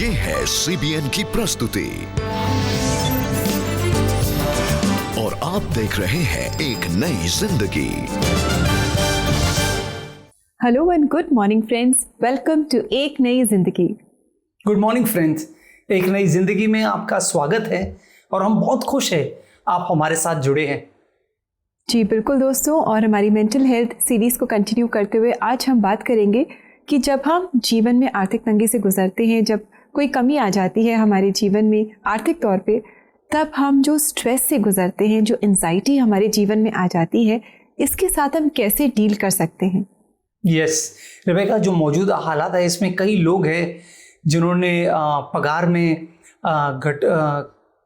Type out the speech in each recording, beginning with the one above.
ये है CBN की प्रस्तुति और आप देख रहे हैं एक नई जिंदगी। Hello and good morning friends, welcome to एक नई जिंदगी। गुड मॉर्निंग फ्रेंड्स, एक नई जिंदगी में आपका स्वागत है और हम बहुत खुश हैं आप हमारे साथ जुड़े हैं। जी बिल्कुल दोस्तों, और हमारी मेंटल हेल्थ सीरीज़ को कंटिन्यू करते हुए आज हम बात करेंगे कि जब हम जीवन में आर्थिक तंगी से गुजरते हैं, जब कोई कमी आ जाती है हमारे जीवन में आर्थिक तौर पे, तब हम जो स्ट्रेस से गुजरते हैं, जो एंजाइटी हमारे जीवन में आ जाती है, इसके साथ हम कैसे डील कर सकते हैं। यस रेबेका, जो मौजूदा हालात है इसमें कई लोग हैं जिन्होंने पगार में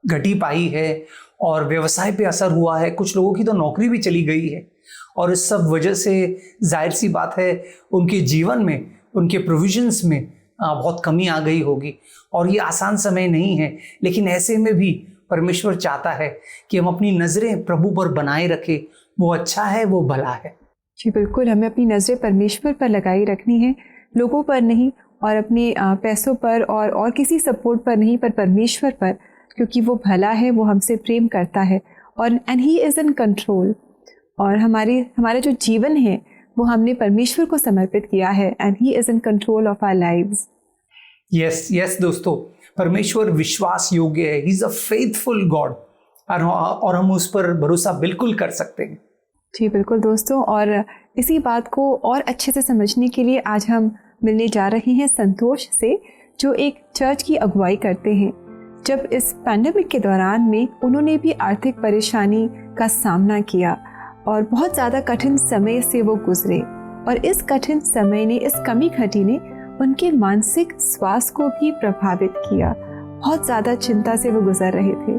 घटी पाई है और व्यवसाय पे असर हुआ है। कुछ लोगों की तो नौकरी भी चली गई है और इस सब वजह से जाहिर सी बात है उनके जीवन में, उनके प्रोविजंस में बहुत कमी आ गई होगी और ये आसान समय नहीं है। लेकिन ऐसे में भी परमेश्वर चाहता है कि हम अपनी नज़रें प्रभु पर बनाए रखें। वो अच्छा है, वो भला है। जी बिल्कुल, हमें अपनी नज़रें परमेश्वर पर लगाई रखनी है, लोगों पर नहीं, और अपने पैसों पर और किसी सपोर्ट पर नहीं, पर परमेश्वर पर, क्योंकि वो भला है, वो हमसे प्रेम करता है और and he is in control. और हमारा जो जीवन है वो हमने परमेश्वर को समर्पित किया है and he is in control of our lives. Yes दोस्तों, परमेश्वर विश्वास योग्य है। He is a faithful God और हम उस पर भरोसा बिल्कुल कर सकते हैं। जी बिल्कुल दोस्तों, और इसी बात को और अच्छे से समझने के लिए आज हम मिलने जा रहे हैं संतोष से, जो एक चर्च की अगुवाई करते हैं। जब इस पैंडेमिक के दौरान में उन्होंने भी आर्थिक परेशानी का सामना किया और बहुत ज़्यादा कठिन समय से वो गुजरे, और इस कठिन समय ने, इस कमी घटी ने उनके मानसिक स्वास्थ्य को भी प्रभावित किया। बहुत ज़्यादा चिंता से वो गुजर रहे थे।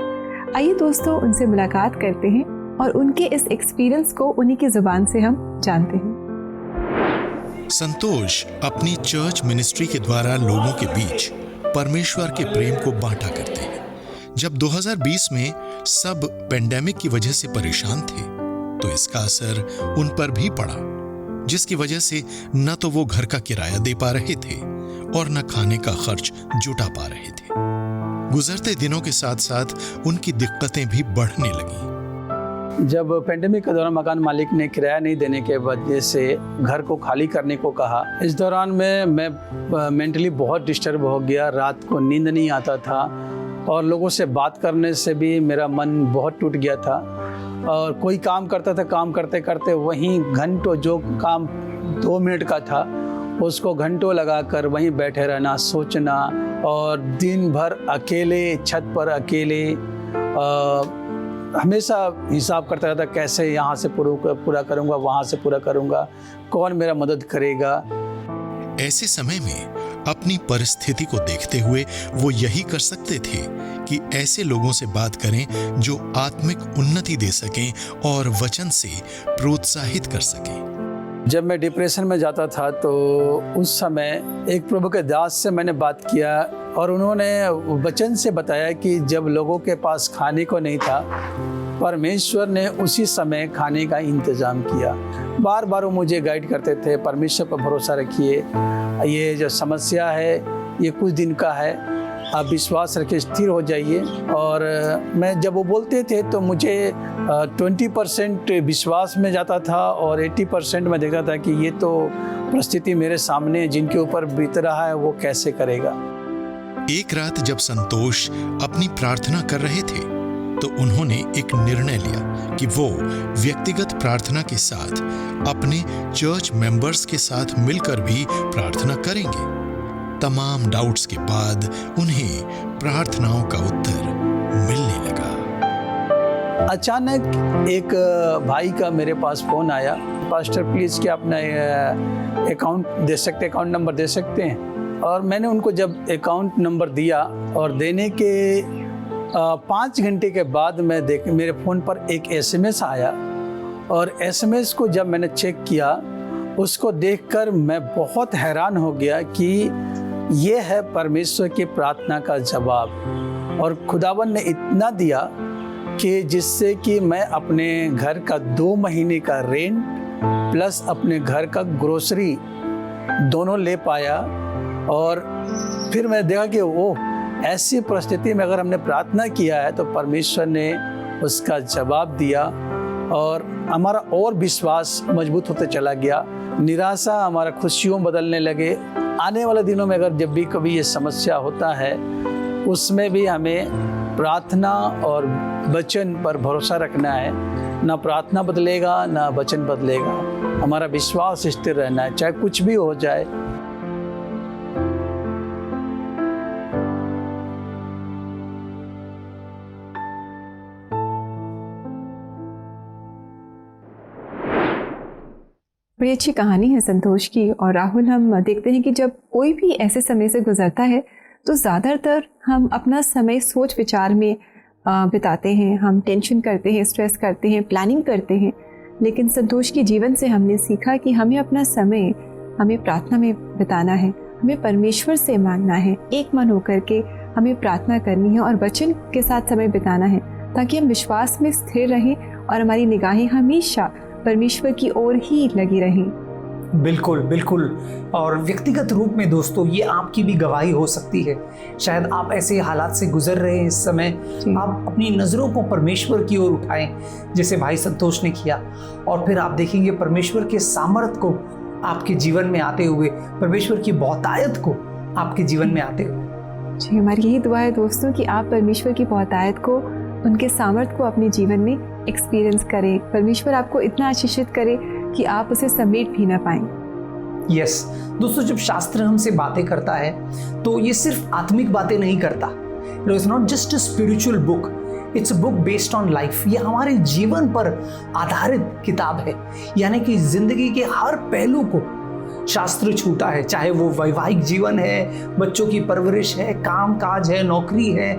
आइए दोस्तों उनसे मुलाकात करते हैं और उनके इस एक्सपीरियंस को उन्हीं की ज़ुबान से हम जानते हैं। संतोष अपनी चर्च मिनिस्ट्री के द्वारा लोगों के बीच परमेश्वर के प्रेम को बांटा करते हैं। जब 2020 में सब पेंडेमिक की वजह से परेशान थे तो इसका असर उन पर भी पड़ा, जिसकी वजह से न तो वो घर का किराया दे पा रहे थे और न खाने का खर्च जुटा पा रहे थे। गुजरते दिनों के साथ साथ उनकी दिक्कतें भी बढ़ने लगी। जब पेंडेमिक के दौरान मकान मालिक ने किराया नहीं देने के वजह से घर को खाली करने को कहा, इस दौरान मैं मेंटली बहुत डिस्टर्ब हो गया। रात को नींद नहीं आता था और लोगों से बात करने से भी मेरा मन बहुत टूट गया था। और कोई काम करता था, काम करते करते वहीं घंटों, जो काम 2 मिनट का था उसको घंटों लगाकर वहीं बैठे रहना, सोचना, और दिन भर अकेले छत पर अकेले हमेशा हिसाब करता रहता, कैसे यहाँ से पूरा करूँगा, वहाँ से पूरा करूँगा, कौन मेरा मदद करेगा। ऐसे समय में अपनी परिस्थिति को देखते हुए वो यही कर सकते थे कि ऐसे लोगों से बात करें जो आत्मिक उन्नति दे सकें और वचन से प्रोत्साहित कर सकें। जब मैं डिप्रेशन में जाता था तो उस समय एक प्रभु के दास से मैंने बात किया और उन्होंने वचन से बताया कि जब लोगों के पास खाने को नहीं था, परमेश्वर ने उसी समय खाने का इंतज़ाम किया। बार बार वो मुझे गाइड करते थे, परमेश्वर पर भरोसा रखिए, ये जो समस्या है ये कुछ दिन का है, आप विश्वास रखिए, स्थिर हो जाइए। और मैं जब वो बोलते थे तो मुझे 20% विश्वास में जाता था और 80% में देखता था कि ये तो परिस्थिति मेरे सामने जिनके ऊपर बीत रहा है वो कैसे करेगा। एक रात जब संतोष अपनी प्रार्थना कर रहे थे तो उन्होंने एक निर्णय लिया कि वो व्यक्तिगत प्रार्थना के साथ अपने चर्च मेंबर्स के साथ मिलकर भी प्रार्थना करेंगे। तमाम डाउट्स के बाद उन्हें प्रार्थनाओं का उत्तर मिलने लगा। अचानक एक भाई का मेरे पास फोन आया, पास्टर प्लीज क्या अपना अकाउंट दे सकते, अकाउंट नंबर दे सकते हैं। और मैंने उनको जब अकाउंट नंबर दिया और देने के 5 घंटे के बाद मेरे फ़ोन पर एक SMS आया, और SMS को जब मैंने चेक किया उसको देखकर मैं बहुत हैरान हो गया कि ये है परमेश्वर की प्रार्थना का जवाब। और खुदावन ने इतना दिया कि जिससे कि मैं अपने घर का 2 महीने का रेंट प्लस अपने घर का ग्रोसरी दोनों ले पाया। और फिर मैं देखा कि वो ऐसी परिस्थिति में अगर हमने प्रार्थना किया है तो परमेश्वर ने उसका जवाब दिया और हमारा और विश्वास मजबूत होते चला गया। निराशा हमारा खुशियों बदलने लगे। आने वाले दिनों में अगर जब भी कभी ये समस्या होता है उसमें भी हमें प्रार्थना और वचन पर भरोसा रखना है। ना प्रार्थना बदलेगा ना वचन बदलेगा, हमारा विश्वास स्थिर रहना है चाहे कुछ भी हो जाए। बड़ी अच्छी कहानी है संतोष की। और राहुल, हम देखते हैं कि जब कोई भी ऐसे समय से गुजरता है तो ज़्यादातर हम अपना समय सोच विचार में बिताते हैं। हम टेंशन करते हैं, स्ट्रेस करते हैं, प्लानिंग करते हैं। लेकिन संतोष के जीवन से हमने सीखा कि हमें अपना समय हमें प्रार्थना में बिताना है, हमें परमेश्वर से मांगना है, एक मन होकर के हमें प्रार्थना करनी है और वचन के साथ समय बिताना है, ताकि हम विश्वास में स्थिर रहें और हमारी निगाहें हमेशा परमेश्वर की ओर ही लगी रहें। बिल्कुल बिल्कुल। और व्यक्तिगत रूप में दोस्तों, ये आपकी भी गवाही हो सकती है। शायद आप ऐसे हालात से गुजर रहे हैं इस समय, आप अपनी नज़रों को परमेश्वर की ओर उठाएं जैसे भाई संतोष ने किया, और फिर आप देखेंगे परमेश्वर के सामर्थ को आपके जीवन में आते हुए, परमेश्वर की बहुतायत को आपके जीवन में आते हुए। जी, हमारी यही दुआ है दोस्तों कि आप परमेश्वर की बहुतायत को, उनके सामर्थ को अपने जीवन में एक्सपीरियंस करें। परमेश्वर आपको इतना आशीषित करे कि आप उसे समेट भी ना पाएं। यस दोस्तों, जब शास्त्र हमसे बातें करता है तो ये सिर्फ आत्मिक बातें नहीं करता। It is not just a spiritual book, it's a book based on life. ये हमारे जीवन पर आधारित किताब है, यानी कि जिंदगी के हर पहलू को शास्त्र छूता है। चाहे वो वैवाहिक जीवन है, बच्चों की परवरिश है, काम काज है, नौकरी है,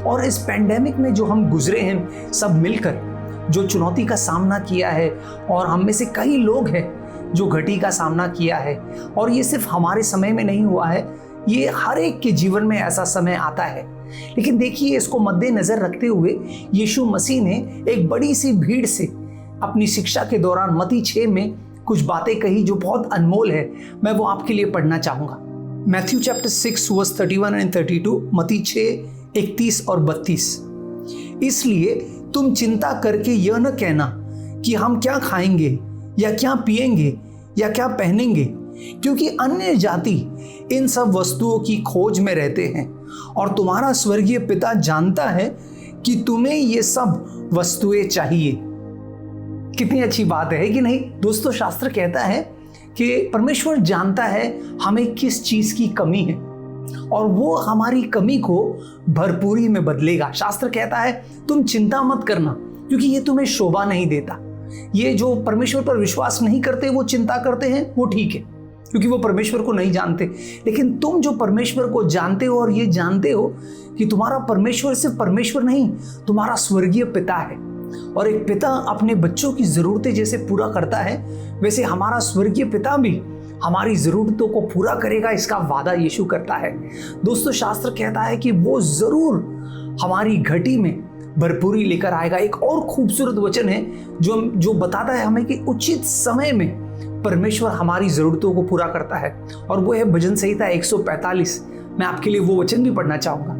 और इस पेंडेमिक में जो हम गुजरे हैं सब मिलकर, जो चुनौती का सामना किया है, और हम में से कई लोग हैं जो घटी का सामना किया है। और ये सिर्फ हमारे समय में नहीं हुआ है, ये हर एक के जीवन में ऐसा समय आता है। लेकिन देखिए, इसको मद्देनजर रखते हुए यीशु मसीह ने एक बड़ी सी भीड़ से अपनी शिक्षा के दौरान मत्ती 6 में कुछ बातें कही जो बहुत अनमोल है। मैं वो आपके लिए पढ़ना चाहूंगा। मैथ्यू चैप्टर 6 वर्स 31 एंड 32, मत्ती 6 31 और 32। इसलिए तुम चिंता करके यह न कहना कि हम क्या खाएंगे या क्या पिएंगे या क्या पहनेंगे, क्योंकि अन्य जाति इन सब वस्तुओं की खोज में रहते हैं, और तुम्हारा स्वर्गीय पिता जानता है कि तुम्हें ये सब वस्तुएं चाहिए। कितनी अच्छी बात है कि नहीं दोस्तों? शास्त्र कहता है कि परमेश्वर जानता है हमें किस चीज की कमी है, और वो हमारी कमी को भरपूरी में बदलेगा। शास्त्र कहता है तुम चिंता मत करना, क्योंकि ये तुम्हें शोभा नहीं देता। ये जो परमेश्वर पर विश्वास नहीं करते वो चिंता करते हैं, वो ठीक है, क्योंकि वो परमेश्वर को नहीं जानते। लेकिन तुम जो परमेश्वर को जानते हो और ये जानते हो कि तुम्हारा परमेश्वर सिर्फ परमेश्वर नहीं, तुम्हारा स्वर्गीय पिता है, और एक पिता अपने बच्चों की जरूरतें जैसे पूरा करता है, वैसे हमारा स्वर्गीय पिता भी हमारी ज़रूरतों को पूरा करेगा, इसका वादा यीशु करता है। दोस्तों, शास्त्र कहता है कि वो ज़रूर हमारी घटी में भरपूरी लेकर आएगा। एक और खूबसूरत वचन है जो बताता है हमें कि उचित समय में परमेश्वर हमारी ज़रूरतों को पूरा करता है, और वो है भजन संहिता 145। मैं आपके लिए वो वचन भी पढ़ना चाहूँगा।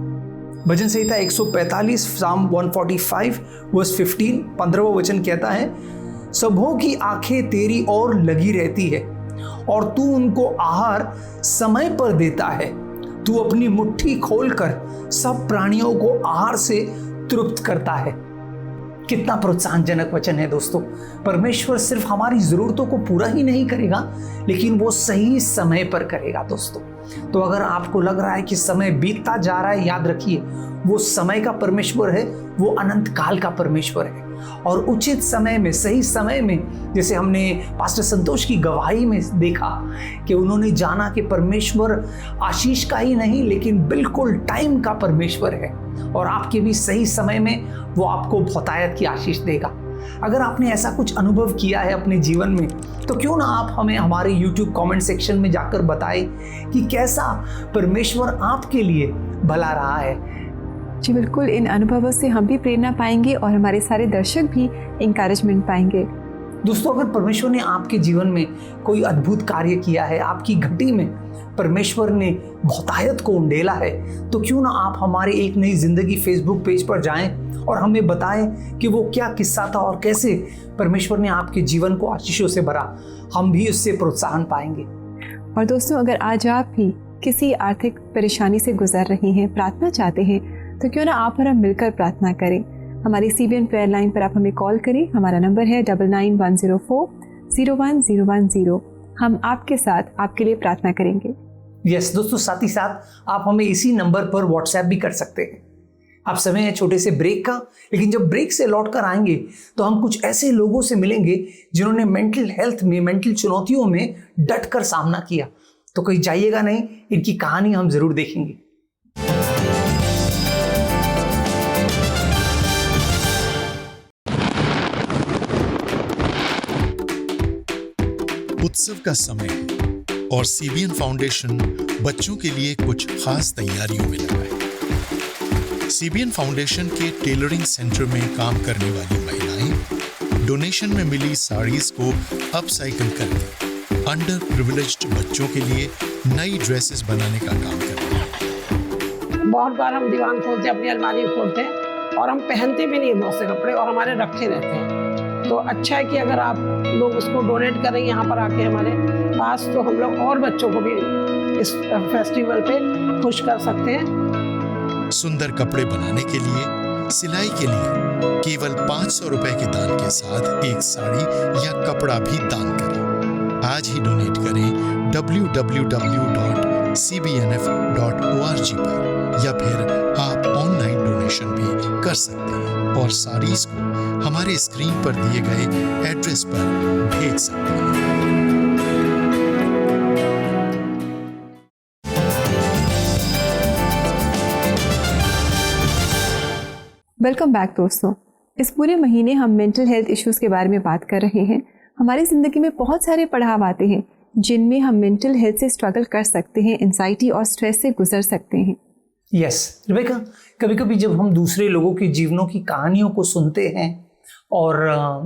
भजन संहिता 145 Psalm 145 वर्स 15वां वचन कहता है, सबों की आंखें तेरी ओर लगी रहती है, और तू उनको आहार समय पर देता है। तू अपनी मुट्ठी खोलकर सब प्राणियों को आहार से तृप्त करता है। कितना प्रोत्साहनजनक वचन है दोस्तों। परमेश्वर सिर्फ हमारी जरूरतों को पूरा ही नहीं करेगा, लेकिन वो सही समय पर करेगा दोस्तों। तो अगर आपको लग रहा है कि समय बीतता जा रहा है, याद रखिए वो समय का परमेश्वर है, वो अनंत काल का परमेश्वर है, और उचित समय में, सही समय में, जैसे हमने पास्टर संतोष की गवाही में देखा कि उन्होंने जाना कि परमेश्वर आशीष का ही नहीं लेकिन बिल्कुल टाइम का परमेश्वर है, और आपके भी सही समय में वो आपको बहुतायत की आशीष देगा। अगर आपने ऐसा कुछ अनुभव किया है अपने जीवन में, तो क्यों ना आप हमें हमारे YouTube कमेंट सेक्शन में जाकर बताएं कि कैसा परमेश्वर आपके लिए भला रहा है। जी बिल्कुल, इन अनुभवों से हम भी प्रेरणा पाएंगे और हमारे सारे दर्शक भी इंकरेजमेंट पाएंगे। दोस्तों, अगर परमेश्वर ने आपके जीवन में कोई अद्भुत कार्य किया है, आपकी घटी में परमेश्वर ने बहुतायत को उंडेला है, तो क्यों ना आप हमारे एक नई जिंदगी फेसबुक पेज पर जाएं और हमें बताएं कि वो क्या किस्सा था और कैसे परमेश्वर ने आपके जीवन को आशीषों से भरा। हम भी उससे प्रोत्साहन पाएंगे। और दोस्तों, अगर आज आप भी किसी आर्थिक परेशानी से गुजर रही हैं, प्रार्थना चाहते हैं, तो क्यों ना आप और हम मिलकर प्रार्थना करें। हमारी CBN प्रेयर लाइन पर आप हमें कॉल करें। हमारा नंबर है 9910401010। हम आपके साथ आपके लिए प्रार्थना करेंगे। यस दोस्तों, साथ ही साथ आप हमें इसी नंबर पर व्हाट्सएप भी कर सकते हैं। अब समय है छोटे से ब्रेक का, लेकिन जब ब्रेक से लौट कर आएंगे तो हम कुछ ऐसे लोगों से मिलेंगे जिन्होंने मेंटल हेल्थ में, मेंटल चुनौतियों में डट कर सामना किया। तो कहीं जाइएगा नहीं, इनकी कहानी हम जरूर देखेंगे। उत्सव का समय है और CBN फाउंडेशन बच्चों के लिए कुछ खास तैयारियों में लगा है। CBN फाउंडेशन के टेलरिंग सेंटर में काम करने वाली महिलाएं डोनेशन में मिली साड़ीज को अपसाइकल करके अंडर प्रिविलेज्ड बच्चों के लिए नई ड्रेसेस बनाने का काम करती हैं। बहुत बार हम दीवान खोलते, अपनी अलमारी खोलते हैं और हम पहनते भी नहीं बहुत से कपड़े और हमारे रखे रहते हैं। तो अच्छा है कि अगर आप लोग उसको डोनेट करें यहाँ पर आके हमारे पास, तो हम लोग और बच्चों को भी इस फेस्टिवल पे खुश कर सकते हैं। सुंदर कपड़े बनाने के लिए, सिलाई के लिए केवल 500 रुपए के दान के साथ एक साड़ी या कपड़ा भी दान करें। आज ही डोनेट करें www.cbnf.org पर, या फिर आप ऑनलाइन डोनेशन भी कर सकते हैं और साड़ीज को हमारे स्क्रीन पर दिए गए एड्रेस पर भेज सकते हैं। वेलकम बैक दोस्तों। इस पूरे महीने हम मेंटल हेल्थ इश्यूज़ के बारे में बात कर रहे हैं। हमारी ज़िंदगी में बहुत सारे पड़ाव आते हैं जिनमें हम मेंटल हेल्थ से स्ट्रगल कर सकते हैं, एंजाइटी और स्ट्रेस से गुजर सकते हैं। यस रिबेका, कभी कभी जब हम दूसरे लोगों के जीवनों की कहानियों को सुनते हैं और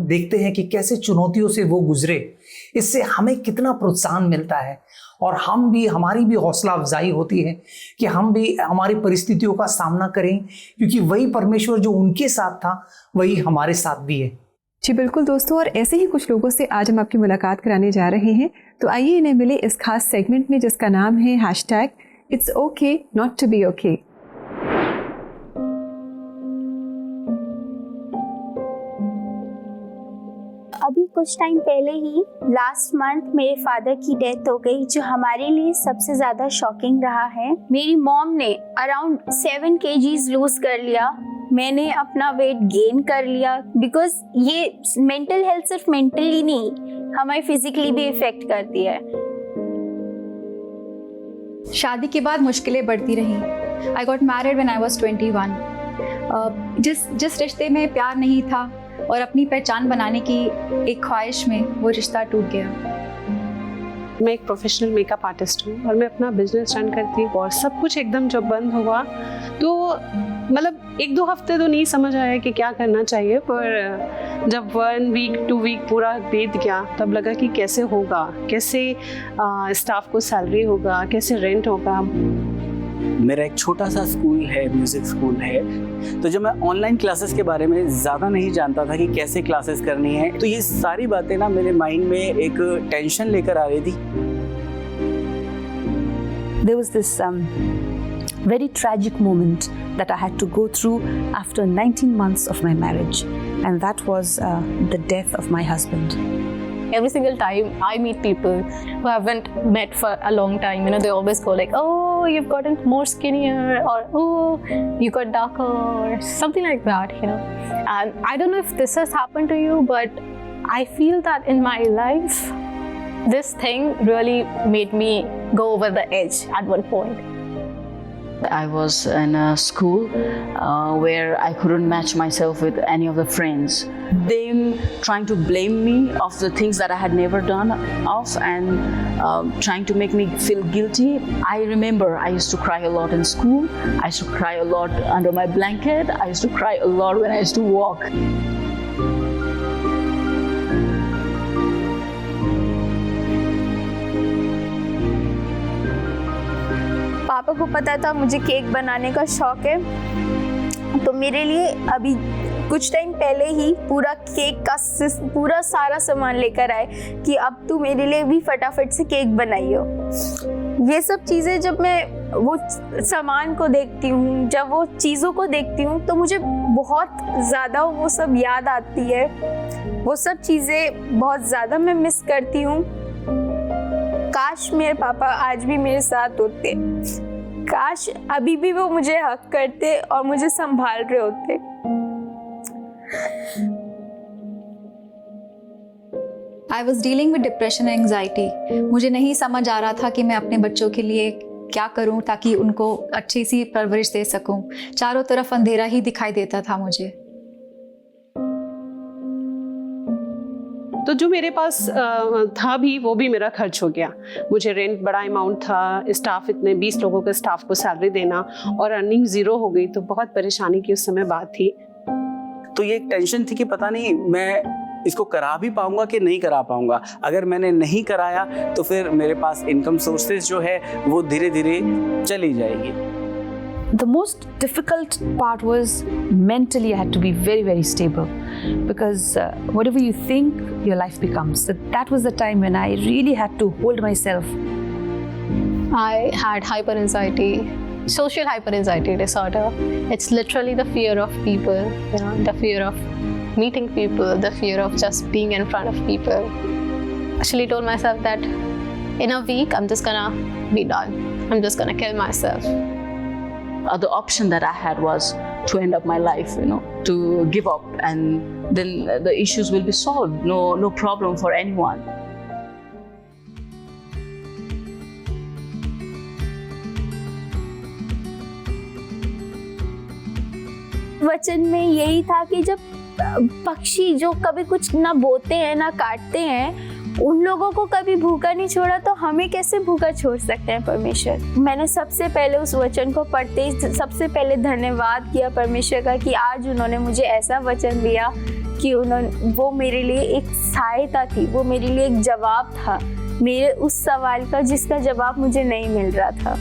देखते हैं कि कैसे चुनौतियों से वो गुजरे, इससे हमें कितना प्रोत्साहन मिलता है और हमारी भी हौसला अफजाई होती है कि हम भी हमारी परिस्थितियों का सामना करें, क्योंकि वही परमेश्वर जो उनके साथ था वही हमारे साथ भी है। जी बिल्कुल दोस्तों, और ऐसे ही कुछ लोगों से आज हम आपकी मुलाकात कराने जा रहे हैं। तो आइए इन्हें मिले इस खास सेगमेंट में जिसका नाम है #It's okay not to be okay। अभी कुछ टाइम पहले ही लास्ट मंथ मेरे फादर की डेथ हो गई, जो हमारे लिए सबसे ज़्यादा शॉकिंग रहा है। मेरी मॉम ने अराउंड 7 kgs लूज कर लिया। मैंने अपना वेट गेन कर लिया, बिकॉज ये मेंटल हेल्थ सिर्फ मेंटली नहीं, हमें फिजिकली भी इफेक्ट करती है। शादी के बाद मुश्किलें बढ़ती रहीं। I got married when I was 21। जिस रिश्ते में प्यार नहीं था और अपनी पहचान बनाने की एक ख्वाहिश में वो रिश्ता टूट गया। मैं एक प्रोफेशनल मेकअप आर्टिस्ट हूँ और मैं अपना बिजनेस रन करती हूँ, और सब कुछ एकदम जब बंद हुआ तो मतलब 1-2 हफ्ते तो नहीं समझ आया कि क्या करना चाहिए, पर जब 1 वीक 2 वीक पूरा बीत गया तब लगा कि कैसे होगा, कैसे स्टाफ को सैलरी होगा, कैसे रेंट होगा। मेरा एक छोटा सा स्कूल है, म्यूज़िक स्कूल है। तो जब मैं ऑनलाइन क्लासेस के बारे में ज़्यादा नहीं जानता था कि कैसे क्लासेस करनी है, तो ये सारी बातें ना मेरे माइंड में एक टेंशन लेकर आ रही थी। There was this very tragic moment that I had to go through after 19 months of my marriage, and that was the death of my husband. Every single time I meet people who haven't met for a long time, they always go like, oh, you've gotten more skinnier, or oh, you got darker, or something like that, And I don't know if this has happened to you, but I feel that in my life, this thing really made me go over the edge at one point. I was in a school where I couldn't match myself with any of the friends. Them trying to blame me of the things that I had never done of, and trying to make me feel guilty. I remember I used to cry a lot in school. I used to cry a lot under my blanket. I used to cry a lot when I used to walk. पापा को पता था मुझे cake बनाने का शौक है, तो मेरे लिए अभी कुछ टाइम पहले ही पूरा केक का पूरा सारा सामान लेकर आए कि अब तू मेरे लिए भी फटाफट से केक बनाइयो। ये सब चीज़ें जब मैं वो सामान को देखती हूँ, जब वो चीज़ों को देखती हूँ, तो मुझे बहुत ज़्यादा वो सब याद आती है। वो सब चीज़ें बहुत ज़्यादा मैं मिस करती हूँ। काश मेरे पापा आज भी मेरे साथ होते, काश अभी भी वो मुझे हक करते और मुझे संभाल रहे होते। I was dealing with depression and anxiety. मुझे नहीं समझ आ रहा था कि मैं अपने बच्चों के लिए क्या करूं ताकि उनको अच्छी सी परवरिश दे सकूं। चारों तरफ अंधेरा ही दिखाई देता था मुझे। तो जो मेरे पास था भी, वो भी मेरा खर्च हो गया। मुझे रेंट बड़ा अमाउंट था, स्टाफ इतने 20 लोगों के स्टाफ को सैलरी देना, और अर्निंग ज़ीरो हो गई। तो बहुत परेशानी की उस समय बात थी। तो ये एक टेंशन थी कि पता नहीं मैं इसको करा भी पाऊंगा कि नहीं करा पाऊंगा। अगर मैंने नहीं कराया तो फिर मेरे पास इनकम सोर्सेज जो है वो धीरे धीरे चली जाएगी। The most difficult part was mentally I had to be very, very stable because whatever you think, your life becomes. So that was the time when I really had to hold myself. I had hyperanxiety, social hyperanxiety disorder. It's literally the fear of people, you know, the fear of meeting people, the fear of just being in front of people. Actually told myself that in a week I'm just gonna be done. I'm just gonna kill myself. The option that I had was to end up my life, you know, to give up, and then the issues will be solved. No problem for anyone. वचन में यही था कि जब पक्षी जो कभी कुछ ना बोते हैं ना काटते हैं, उन लोगों को कभी भूखा नहीं छोड़ा, तो हमें कैसे भूखा छोड़ सकते हैं परमेश्वर। मैंने सबसे पहले उस वचन को पढ़ते ही सबसे पहले धन्यवाद किया परमेश्वर का कि आज उन्होंने मुझे ऐसा वचन दिया कि वो मेरे लिए एक सहायता थी, वो मेरे लिए एक जवाब था मेरे उस सवाल का जिसका जवाब मुझे नहीं मिल रहा था।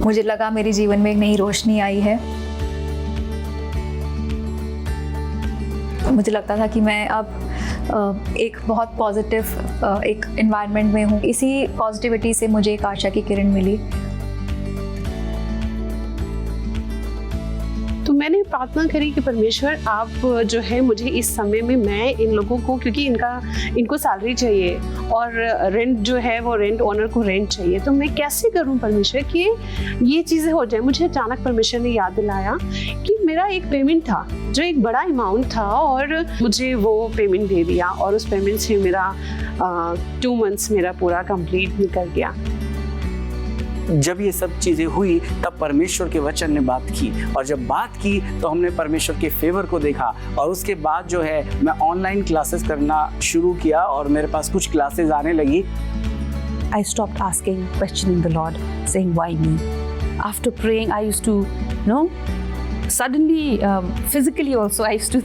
मुझे लगा मेरे जीवन में एक नई रोशनी आई है। मुझे लगता था कि मैं अब एक बहुत पॉजिटिव एक एनवायरनमेंट में हूँ। इसी पॉजिटिविटी से मुझे एक आशा की किरण मिली। तो मैंने प्रार्थना करी कि परमेश्वर आप जो है मुझे इस समय में, मैं इन लोगों को, क्योंकि इनको सैलरी चाहिए और रेंट जो है वो रेंट ओनर को रेंट चाहिए, तो मैं कैसे करूं परमेश्वर कि ये चीज़ें हो जाए। मुझे अचानक परमेश्वर ने याद दिलाया कि मेरा एक पेमेंट था जो एक बड़ा अमाउंट था, और मुझे वो पेमेंट दे दिया, और उस पेमेंट से मेरा 2 मंथ्स मेरा पूरा कंप्लीट निकल गया। जब ये सब चीज़ें हुई तब परमेश्वर के वचन ने बात की, और जब बात की तो हमने परमेश्वर के फेवर को देखा, और उसके बाद जो है मैं ऑनलाइन क्लासेस करना शुरू किया और मेरे पास कुछ क्लासेस आने लगी। I stopped asking, questioning the Lord, saying, why me? After praying, I used to, suddenly, physically also, I used to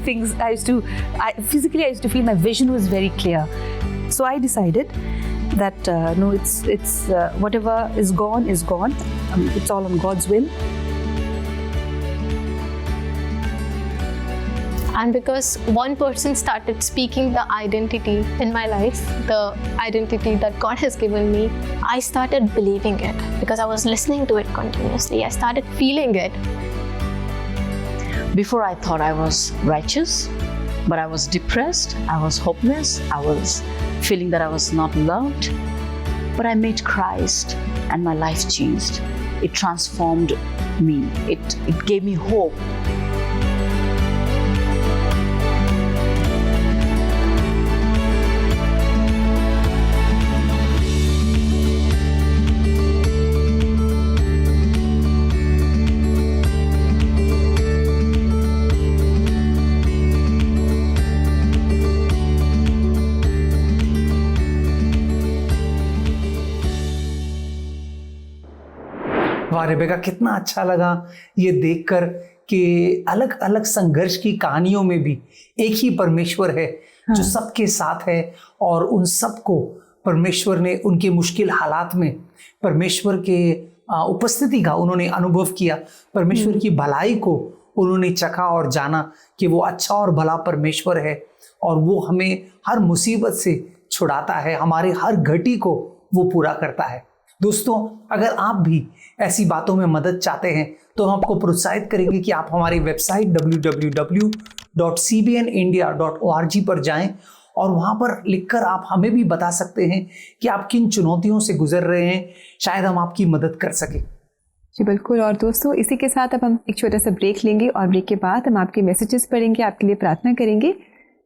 feel my vision was very clear. So I decided that it's whatever is gone is gone. It's all on God's will. And because one person started speaking the identity in my life, the identity that God has given me, I started believing it because I was listening to it continuously. I started feeling it. Before I thought I was righteous, but I was depressed, I was hopeless, I was feeling that I was not loved. But I met Christ and my life changed. It transformed me. It gave me hope. वाह Rebecca, कितना अच्छा लगा ये देखकर कि अलग अलग संघर्ष की कहानियों में भी एक ही परमेश्वर है जो सबके साथ है, और उन सबको परमेश्वर ने उनके मुश्किल हालात में परमेश्वर के उपस्थिति का उन्होंने अनुभव किया, परमेश्वर की भलाई को उन्होंने चखा और जाना कि वो अच्छा और भला परमेश्वर है और वो हमें हर मुसीबत से छुड़ाता है, हमारे हर घटी को वो पूरा करता है। दोस्तों, अगर आप भी ऐसी बातों में मदद चाहते हैं तो हम आपको प्रोत्साहित करेंगे कि आप हमारी वेबसाइट www.cbnindia.org पर जाएं और वहाँ पर लिखकर आप हमें भी बता सकते हैं कि आप किन चुनौतियों से गुजर रहे हैं, शायद हम आपकी मदद कर सकें। जी बिल्कुल। और दोस्तों, इसी के साथ अब हम एक छोटा सा ब्रेक लेंगे और ब्रेक के बाद हम आपके मैसेजेस पढ़ेंगे, आपके लिए प्रार्थना करेंगे।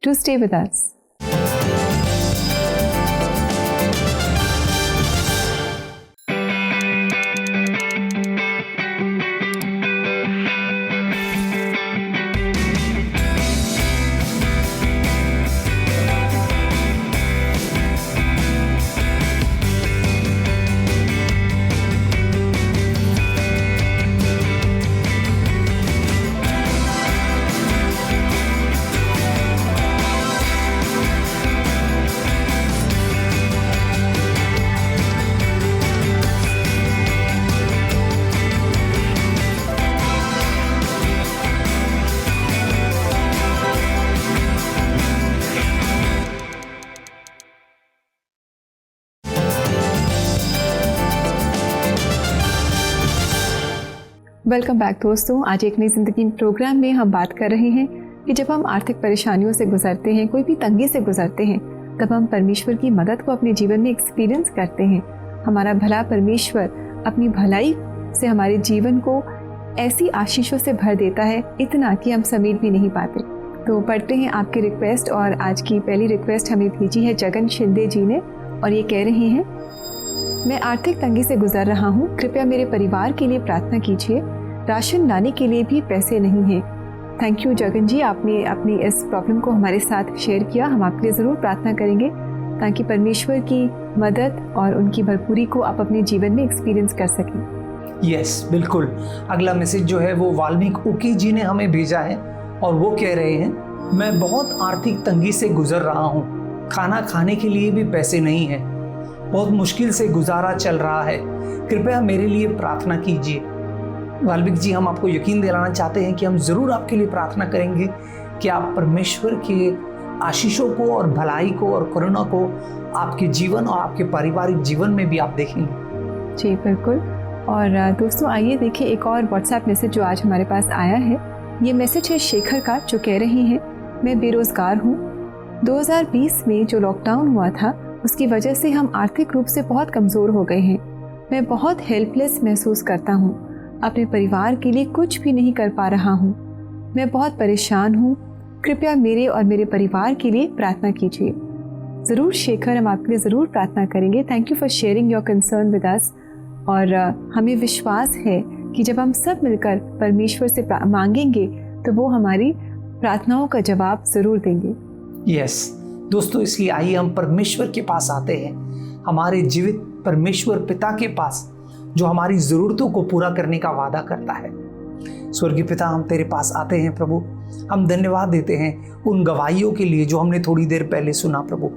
To stay with us. Welcome back दोस्तों। आज एक नई ज़िंदगी प्रोग्राम में हम बात कर रहे हैं कि जब हम आर्थिक परेशानियों से गुजरते हैं, कोई भी तंगी से गुजरते हैं, तब हम परमेश्वर की मदद को अपने जीवन में एक्सपीरियंस करते हैं। हमारा भला परमेश्वर अपनी भलाई से हमारे जीवन को ऐसी आशीषों से भर देता है, इतना कि हम समेट भी नहीं पाते। तो पढ़ते हैं आपकी रिक्वेस्ट, और आज की पहली रिक्वेस्ट हमें भेजी है जगन शिंदे जी ने, और ये कह रहे हैं, मैं आर्थिक तंगी से गुजर रहा हूँ, कृपया मेरे परिवार के लिए प्रार्थना कीजिए, राशन लाने के लिए भी पैसे नहीं हैं। थैंक यू जगन जी, आपने अपनी इस प्रॉब्लम को हमारे साथ शेयर किया। हम आपके लिए ज़रूर प्रार्थना करेंगे ताकि परमेश्वर की मदद और उनकी भरपूरी को आप अपने जीवन में एक्सपीरियंस कर सकें। यस, बिल्कुल। अगला मैसेज जो है वो वाल्मीकि उकी जी ने हमें भेजा है और वो कह रहे हैं, मैं बहुत आर्थिक तंगी से गुजर रहा हूँ, खाना खाने के लिए भी पैसे नहीं है, बहुत मुश्किल से गुजारा चल रहा है, कृपया मेरे लिए प्रार्थना कीजिए। वाल्मीकि जी, हम आपको यकीन दिलाना चाहते हैं कि हम ज़रूर आपके लिए प्रार्थना करेंगे कि आप परमेश्वर के आशीषों को और भलाई को और करुणा को आपके जीवन और आपके पारिवारिक जीवन में भी आप देखेंगे। जी बिल्कुल। और दोस्तों, आइए देखिए एक और व्हाट्सएप मैसेज जो आज हमारे पास आया है। ये मैसेज है शेखर का, जो कह रहे हैं, मैं बेरोज़गार हूँ। 2020 में जो लॉकडाउन हुआ था उसकी वजह से हम आर्थिक रूप से बहुत कमज़ोर हो गए हैं। मैं बहुत हेल्पलेस महसूस करता हूँ, अपने परिवार के लिए कुछ भी नहीं कर पा रहा हूँ। मैं बहुत परेशान हूँ, कृपया मेरे और मेरे परिवार के लिए प्रार्थना कीजिए। ज़रूर शेखर, हम आपके लिए ज़रूर प्रार्थना करेंगे। Thank you for sharing your concern with us. और हमें विश्वास है कि जब हम सब मिलकर परमेश्वर से मांगेंगे तो वो हमारी प्रार्थनाओं का जवाब ज़रूर देंगे। यस दोस्तों, इसलिए आइए हम परमेश्वर के पास आते हैं, हमारे जीवित परमेश्वर पिता के पास, जो हमारी ज़रूरतों को पूरा करने का वादा करता है। स्वर्गीय पिता, हम तेरे पास आते हैं प्रभु। हम धन्यवाद देते हैं उन गवाहियों के लिए जो हमने थोड़ी देर पहले सुना प्रभु।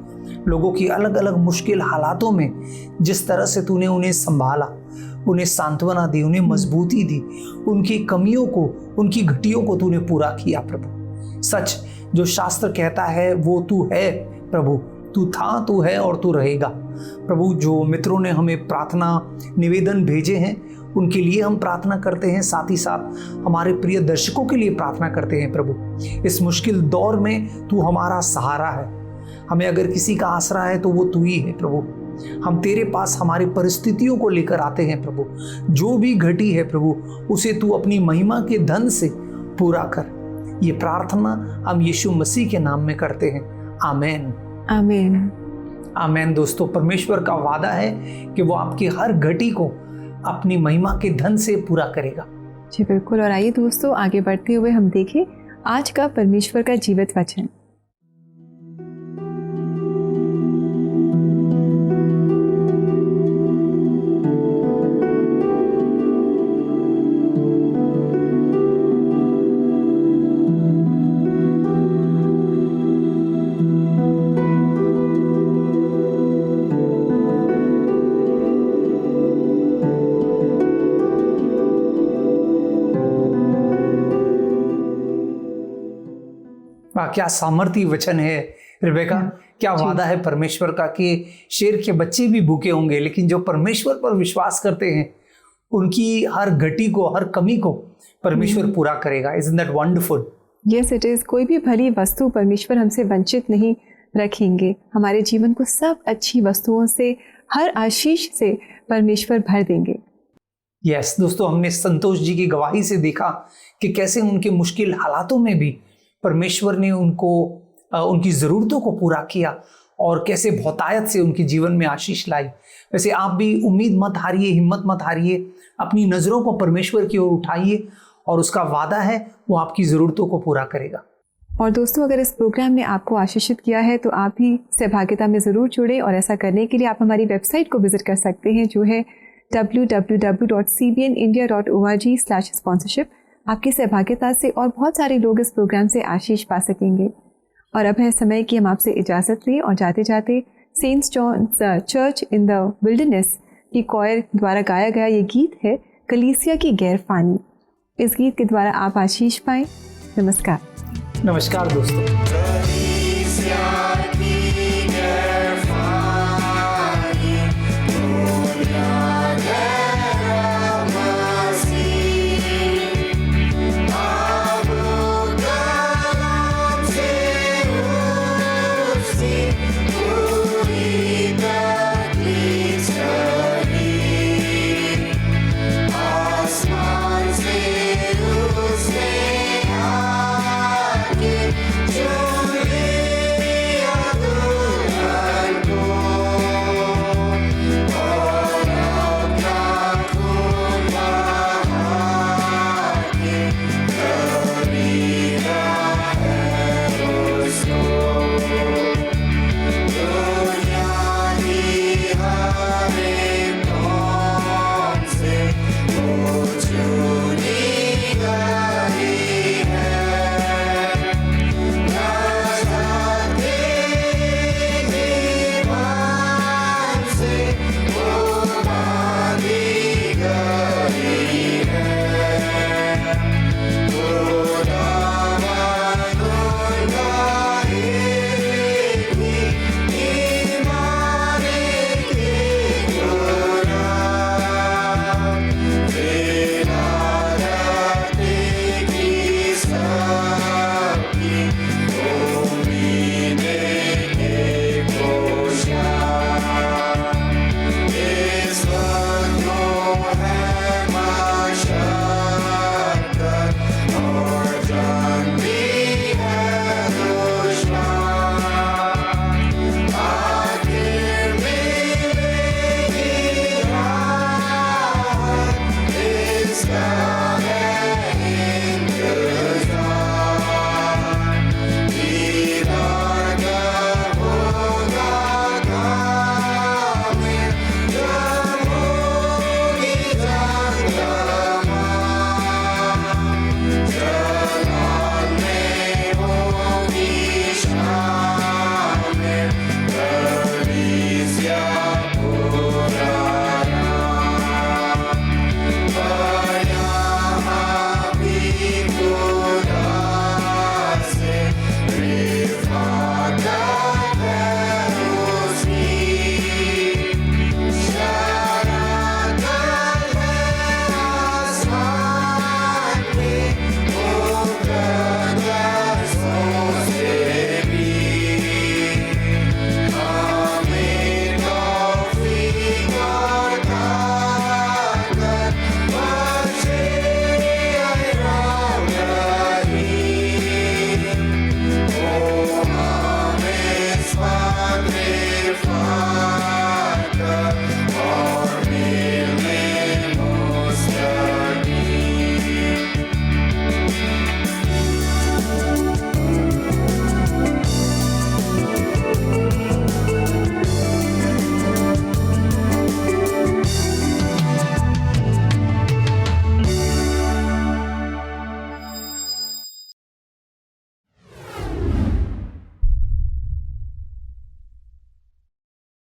लोगों की अलग अलग मुश्किल हालातों में जिस तरह से तूने उन्हें संभाला, उन्हें सांत्वना दी, उन्हें मजबूती दी, उनकी कमियों को, उनकी घटियों को तूने पूरा किया प्रभु। सच जो शास्त्र कहता है वो तू है प्रभु, तू था, तू है और तू रहेगा प्रभु। जो मित्रों ने हमें प्रार्थना निवेदन भेजे हैं उनके लिए हम प्रार्थना करते हैं, साथ ही साथ हमारे प्रिय दर्शकों के लिए प्रार्थना करते हैं प्रभु। इस मुश्किल दौर में तू हमारा सहारा है, हमें अगर किसी का आसरा है तो वो तू ही है प्रभु। हम तेरे पास हमारी परिस्थितियों को लेकर आते हैं प्रभु। जो भी घटी है प्रभु, उसे तू अपनी महिमा के धन से पूरा कर। ये प्रार्थना हम यीशु मसीह के नाम में करते हैं। आमीन, आमीन, आमीन। दोस्तों, परमेश्वर का वादा है कि वो आपकी हर घटी को अपनी महिमा के धन से पूरा करेगा। जी बिल्कुल। और आइए दोस्तों, आगे बढ़ते हुए हम देखें आज का परमेश्वर का जीवित वचन। वाह, क्या सामर्थी वचन है रिबेका। क्या वादा है परमेश्वर का कि शेर के बच्चे भी भूखे होंगे, लेकिन जो परमेश्वर पर विश्वास करते हैं उनकी हर घटी को, हर कमी को परमेश्वर पूरा करेगा। Isn't that wonderful? Yes, it is। कोई भी भली वस्तु परमेश्वर हमसे वंचित नहीं रखेंगे। हमारे जीवन को सब अच्छी वस्तुओं से, हर आशीष से परमेश्वर भर देंगे। यस दोस्तों, हमने संतोष जी की गवाही से देखा कि कैसे उनके मुश्किल हालातों में भी परमेश्वर ने उनको उनकी ज़रूरतों को पूरा किया और कैसे बहुतायत से उनके जीवन में आशीष लाई। वैसे आप भी उम्मीद मत हारिए, हिम्मत मत हारिए, अपनी नज़रों को परमेश्वर की ओर उठाइए और उसका वादा है वो आपकी ज़रूरतों को पूरा करेगा। और दोस्तों, अगर इस प्रोग्राम ने आपको आशीषित किया है तो आप भी सहभागिता में ज़रूर जुड़ें, और ऐसा करने के लिए आप हमारी वेबसाइट को विज़िट कर सकते हैं जो है www.cbnindia.org/sponsorship। आपकी सहभागिता से और बहुत सारे लोग इस प्रोग्राम से आशीष पा सकेंगे। और अब है समय कि हम आपसे इजाज़त लें, और जाते जाते Saint John's church in the wilderness की कॉयर द्वारा गाया गया ये गीत है कलीसिया की गैरफानी। इस गीत के द्वारा आप आशीष पाएं। नमस्कार। नमस्कार दोस्तों।